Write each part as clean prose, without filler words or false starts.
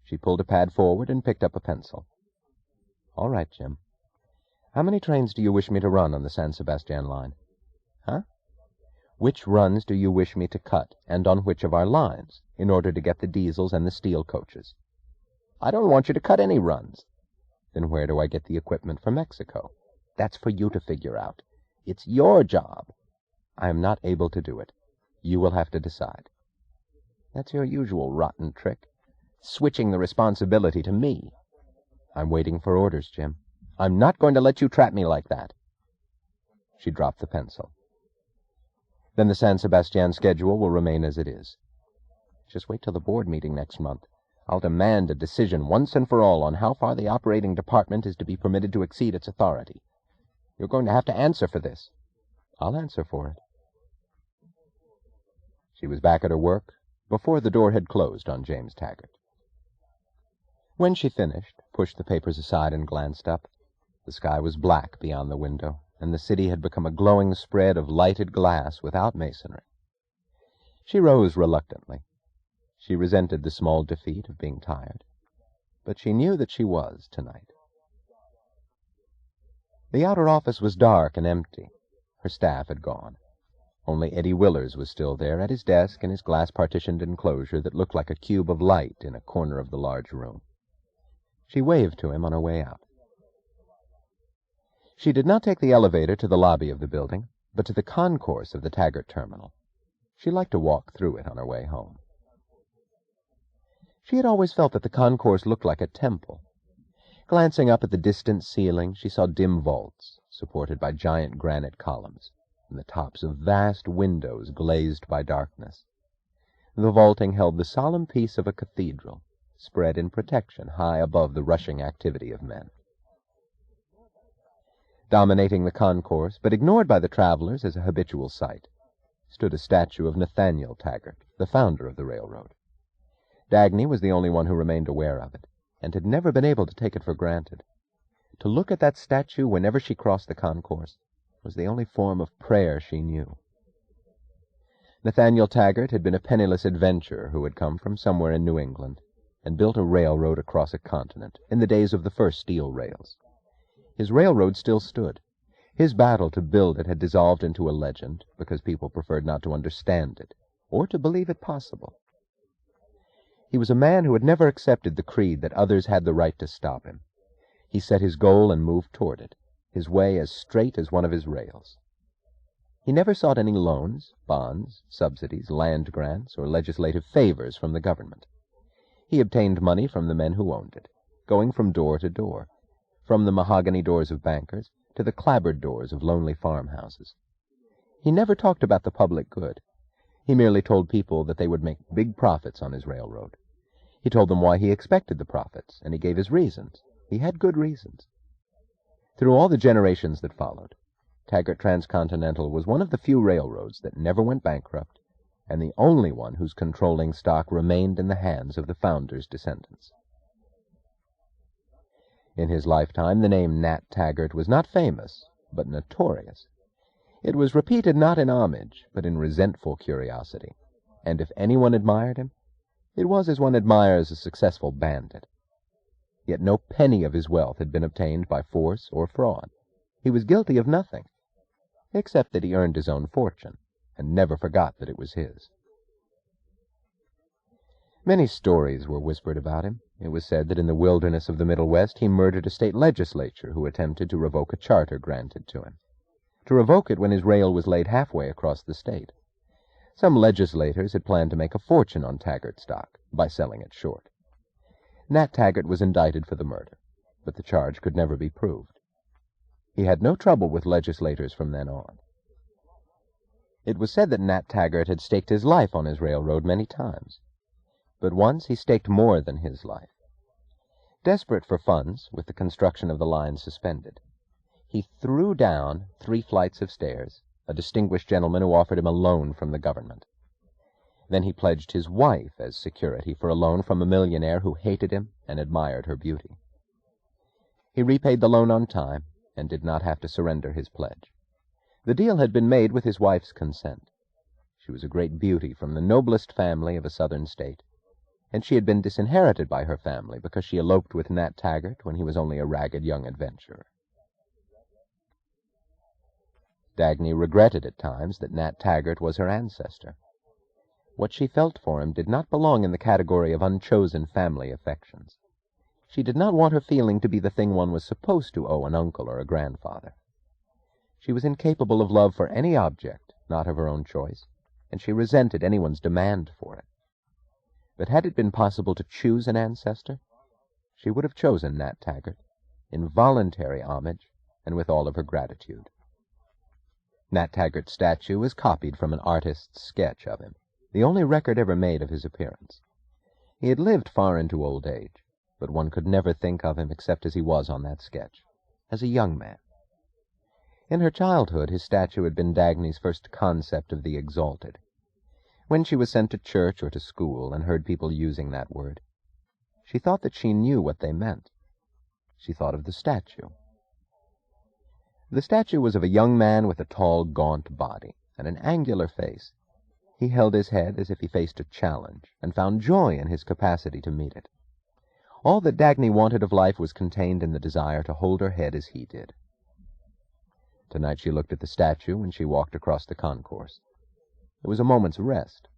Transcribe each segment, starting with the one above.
She pulled a pad forward and picked up a pencil. "All right, Jim. How many trains do you wish me to run on the San Sebastian line?" "Huh?" "Which runs do you wish me to cut, and on which of our lines, in order to get the diesels and the steel coaches?" "I don't want you to cut any runs." "Then where do I get the equipment for Mexico?" "That's for you to figure out. It's your job." "I am not able to do it. You will have to decide." "That's your usual rotten trick, switching the responsibility to me." "I'm waiting for orders, Jim." "I'm not going to let you trap me like that." She dropped the pencil. "Then the San Sebastian schedule will remain as it is." "Just wait till the board meeting next month. I'll demand a decision once and for all on how far the operating department is to be permitted to exceed its authority. You're going to have to answer for this." "I'll answer for it." She was back at her work before the door had closed on James Taggart. When she finished, pushed the papers aside and glanced up, the sky was black beyond the window, and the city had become a glowing spread of lighted glass without masonry. She rose reluctantly. She resented the small defeat of being tired, but she knew that she was tonight. The outer office was dark and empty. Her staff had gone. Only Eddie Willers was still there at his desk in his glass-partitioned enclosure that looked like a cube of light in a corner of the large room. She waved to him on her way out. She did not take the elevator to the lobby of the building, but to the concourse of the Taggart terminal. She liked to walk through it on her way home. She had always felt that the concourse looked like a temple. Glancing up at the distant ceiling, she saw dim vaults, supported by giant granite columns, and the tops of vast windows glazed by darkness. The vaulting held the solemn peace of a cathedral, spread in protection high above the rushing activity of men. Dominating the concourse, but ignored by the travelers as a habitual sight, stood a statue of Nathaniel Taggart, the founder of the railroad. Dagny was the only one who remained aware of it, and had never been able to take it for granted. To look at that statue whenever she crossed the concourse was the only form of prayer she knew. Nathaniel Taggart had been a penniless adventurer who had come from somewhere in New England and built a railroad across a continent in the days of the first steel rails. His railroad still stood. His battle to build it had dissolved into a legend because people preferred not to understand it or to believe it possible. He was a man who had never accepted the creed that others had the right to stop him. He set his goal and moved toward it, his way as straight as one of his rails. He never sought any loans, bonds, subsidies, land grants, or legislative favors from the government. He obtained money from the men who owned it, going from door to door, from the mahogany doors of bankers to the clapboard doors of lonely farmhouses. He never talked about the public good. He merely told people that they would make big profits on his railroad. He told them why he expected the profits, and he gave his reasons. He had good reasons. Through all the generations that followed, Taggart Transcontinental was one of the few railroads that never went bankrupt, and the only one whose controlling stock remained in the hands of the founder's descendants. In his lifetime, the name Nat Taggart was not famous, but notorious. It was repeated not in homage, but in resentful curiosity, and if anyone admired him, it was as one admires a successful bandit. Yet no penny of his wealth had been obtained by force or fraud. He was guilty of nothing, except that he earned his own fortune, and never forgot that it was his. Many stories were whispered about him. It was said that in the wilderness of the Middle West he murdered a state legislature who attempted to revoke a charter granted to him, to revoke it when his rail was laid halfway across the state. Some legislators had planned to make a fortune on Taggart stock by selling it short. Nat Taggart was indicted for the murder, but the charge could never be proved. He had no trouble with legislators from then on. It was said that Nat Taggart had staked his life on his railroad many times, but once he staked more than his life. Desperate for funds, with the construction of the line suspended, he threw down 3 flights of stairs, a distinguished gentleman who offered him a loan from the government. Then he pledged his wife as security for a loan from a millionaire who hated him and admired her beauty. He repaid the loan on time and did not have to surrender his pledge. The deal had been made with his wife's consent. She was a great beauty from the noblest family of a southern state, and she had been disinherited by her family because she eloped with Nat Taggart when he was only a ragged young adventurer. Dagny regretted at times that Nat Taggart was her ancestor. What she felt for him did not belong in the category of unchosen family affections. She did not want her feeling to be the thing one was supposed to owe an uncle or a grandfather. She was incapable of love for any object, not of her own choice, and she resented anyone's demand for it. But had it been possible to choose an ancestor, she would have chosen Nat Taggart, in voluntary homage and with all of her gratitude. Nat Taggart's statue is copied from an artist's sketch of him, the only record ever made of his appearance. He had lived far into old age, but one could never think of him except as he was on that sketch, as a young man. In her childhood, his statue had been Dagny's first concept of the exalted. When she was sent to church or to school and heard people using that word, she thought that she knew what they meant. She thought of the statue. The statue was of a young man with a tall, gaunt body and an angular face. He held his head as if he faced a challenge, and found joy in his capacity to meet it. All that Dagny wanted of life was contained in the desire to hold her head as he did. Tonight she looked at the statue when she walked across the concourse. It was a moment's rest.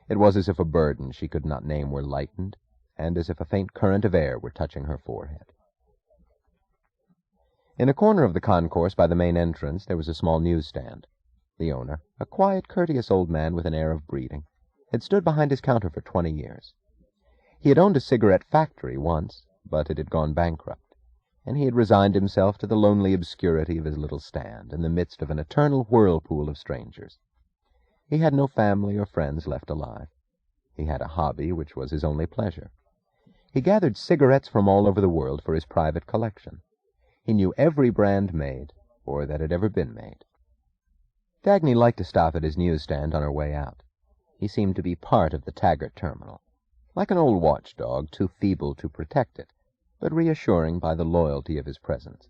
It was as if a burden she could not name were lightened, and as if a faint current of air were touching her forehead. In a corner of the concourse by the main entrance there was a small newsstand. The owner, a quiet, courteous old man with an air of breeding, had stood behind his counter for 20 years. He had owned a cigarette factory once, but it had gone bankrupt, and he had resigned himself to the lonely obscurity of his little stand in the midst of an eternal whirlpool of strangers. He had no family or friends left alive. He had a hobby which was his only pleasure. He gathered cigarettes from all over the world for his private collection. He knew every brand made, or that had ever been made. Dagny liked to stop at his newsstand on her way out. He seemed to be part of the Taggart terminal, like an old watchdog too feeble to protect it, but reassuring by the loyalty of his presence.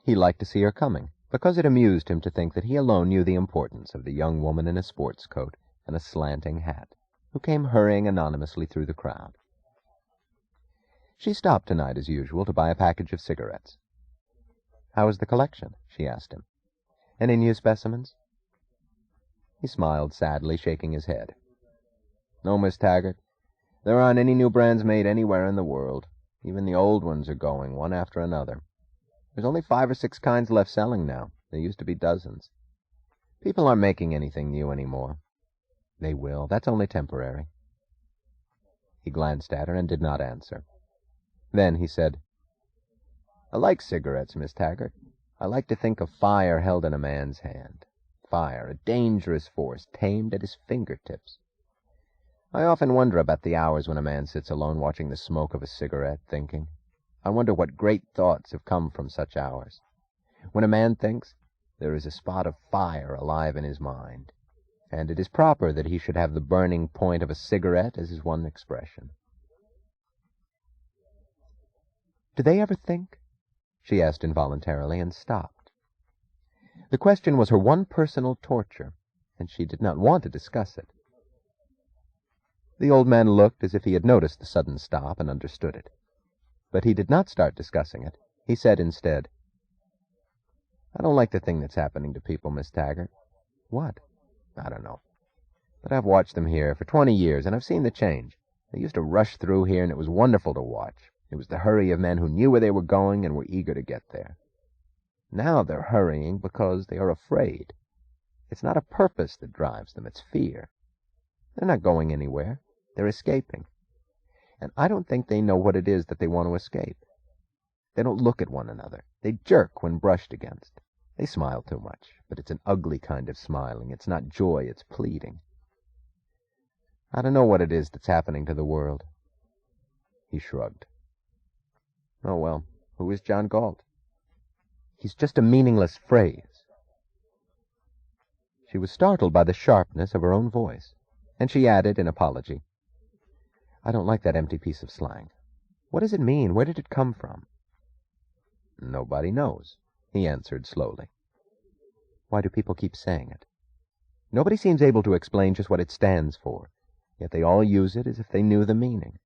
He liked to see her coming, because it amused him to think that he alone knew the importance of the young woman in a sports coat and a slanting hat, who came hurrying anonymously through the crowd. She stopped tonight, as usual, to buy a package of cigarettes. "How is the collection?" she asked him. "Any new specimens?" He smiled sadly, shaking his head. "No, Miss Taggart. There aren't any new brands made anywhere in the world. Even the old ones are going, one after another. There's only 5 or 6 kinds left selling now. There used to be dozens. People aren't making anything new anymore." "They will. That's only temporary." He glanced at her and did not answer. Then he said, "I like cigarettes, Miss Taggart. I like to think of fire held in a man's hand. Fire, a dangerous force, tamed at his fingertips. I often wonder about the hours when a man sits alone watching the smoke of a cigarette, thinking. I wonder what great thoughts have come from such hours. When a man thinks, there is a spot of fire alive in his mind, and it is proper that he should have the burning point of a cigarette as his one expression." "Do they ever think?" she asked involuntarily, and stopped. The question was her one personal torture, and she did not want to discuss it. The old man looked as if he had noticed the sudden stop and understood it. But he did not start discussing it. He said instead, "I don't like the thing that's happening to people, Miss Taggart." "What?" "I don't know. But I've watched them here for 20 years, and I've seen the change. They used to rush through here, and it was wonderful to watch. It was the hurry of men who knew where they were going and were eager to get there. Now they're hurrying because they are afraid. It's not a purpose that drives them, it's fear. They're not going anywhere. They're escaping. And I don't think they know what it is that they want to escape. They don't look at one another. They jerk when brushed against. They smile too much, but it's an ugly kind of smiling. It's not joy, it's pleading. I don't know what it is that's happening to the world." He shrugged. "Oh, well, who is John Galt?" "He's just a meaningless phrase." She was startled by the sharpness of her own voice, and she added in apology, "I don't like that empty piece of slang. What does it mean? Where did it come from?" "Nobody knows," he answered slowly. "Why do people keep saying it?" "Nobody seems able to explain just what it stands for. yet they all use it as if they knew the meaning.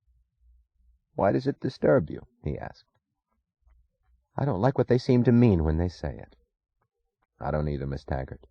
"Why does it disturb you?" he asked. "I don't like what they seem to mean when they say it." "I don't either, Miss Taggart.